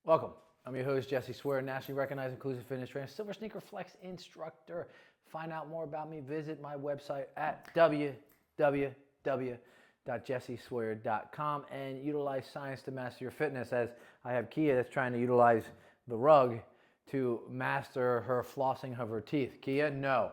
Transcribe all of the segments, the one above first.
Welcome. I'm your host, Jesse Swear, nationally recognized inclusive fitness trainer, Silver Sneaker Flex instructor. Find out more about me, visit my website at www.jesseswear.com and utilize science to master your fitness, as I have Kia that's trying to utilize the rug to master her flossing of her teeth. Kia, no.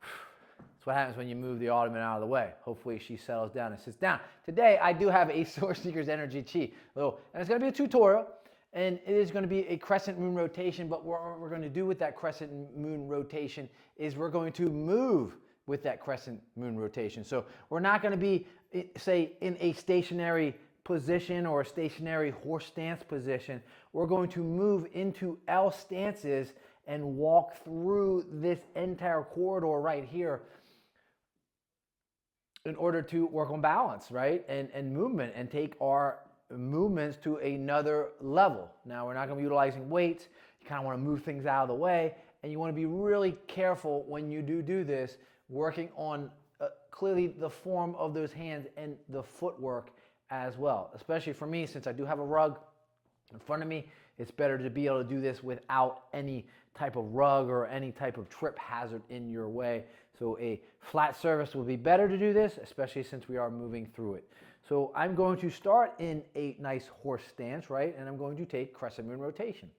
That's what happens when you move the ottoman out of the way. Hopefully she settles down and sits down. Today, I do have a SilverSneakers Enerchi Chi. And it's going to be a tutorial. And it is going to be a crescent moon rotation, but what we're going to do with that crescent moon rotation is we're going to move with that crescent moon rotation. So we're not going to be, say, in a stationary position or a stationary horse stance position. We're going to move into L stances and walk through this entire corridor right here in order to work on balance, right? And movement, and take our movements to another level. Now, we're not going to be utilizing weights. You kind of want to move things out of the way, and you want to be really careful when you do this, working on clearly the form of those hands and the footwork as well. Especially for me, since I do have a rug in front of me, it's better to be able to do this without any type of rug or any type of trip hazard in your way. So a flat surface would be better to do this, especially since we are moving through it. So I'm going to start in a nice horse stance, right? And I'm going to take crescent moon rotation,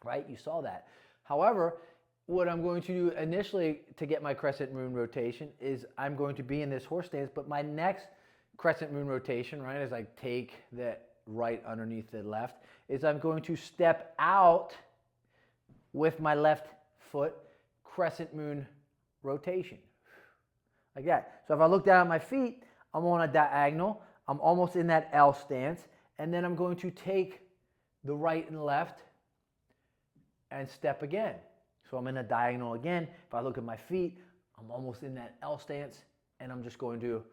right? You saw that. However, what I'm going to do initially to get my crescent moon rotation is I'm going to be in this horse stance, but my next crescent moon rotation, right, as I take that right underneath the left, is I'm going to step out with my left foot, crescent moon rotation, like that. So if I look down at my feet, I'm on a diagonal. I'm almost in that L stance, and then I'm going to take the right and left and step again. So I'm in a diagonal again. If I look at my feet, I'm almost in that L stance, and I'm just going to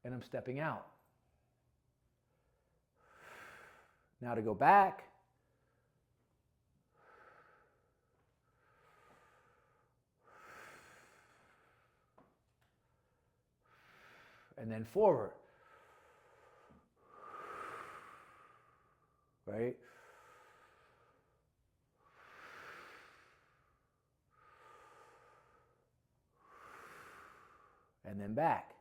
and I'm stepping out. Now to go back, and then forward, right? And then back.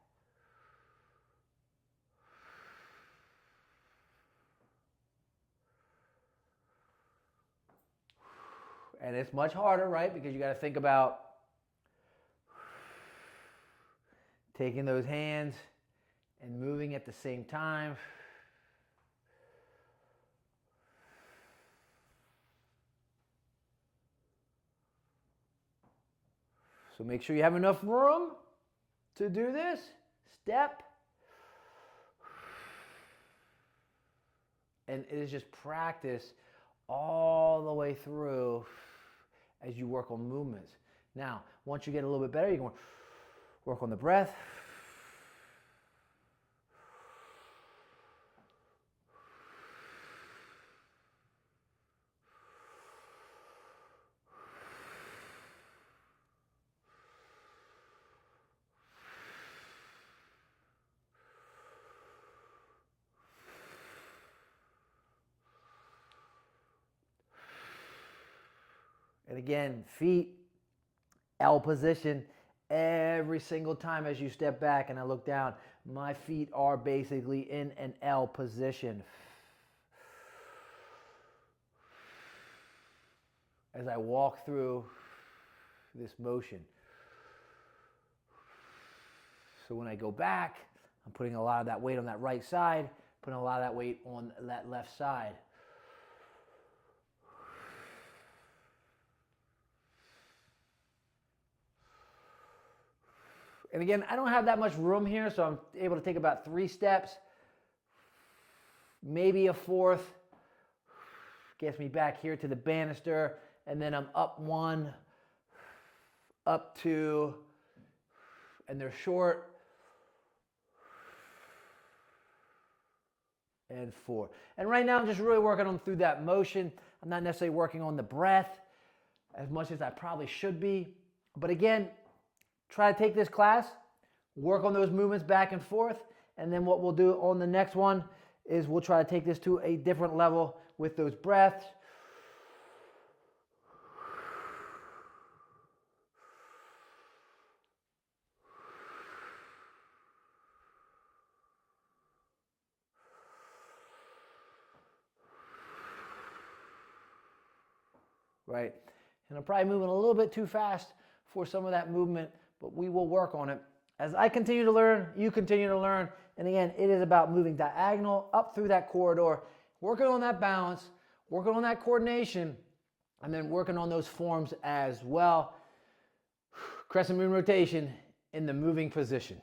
And it's much harder, right? Because you got to think about taking those hands and moving at the same time. So make sure you have enough room to do this. Step. And it is just practice all the way through as you work on movements. Now, once you get a little bit better, you're going to work on the breath. And again, feet, L position. Every single time as you step back and I look down, my feet are basically in an L position. As I walk through this motion. So when I go back, I'm putting a lot of that weight on that right side, putting a lot of that weight on that left side. And again, I don't have that much room here, so I'm able to take about 3 steps, maybe a 4th, gets me back here to the banister, and then I'm up 1, up 2, and they're short, and 4. And right now I'm just really working on through that motion. I'm not necessarily working on the breath as much as I probably should be. But again, try to take this class work on those movements back and forth. And then what we'll do on the next one is we'll try to take this to a different level with those breaths. Right? And I'm probably moving a little bit too fast for some of that movement, but we will work on it. As I continue to learn, you continue to learn. And again, it is about moving diagonal up through that corridor, working on that balance, working on that coordination, and then working on those forms as well. Crescent moon rotation in the moving position.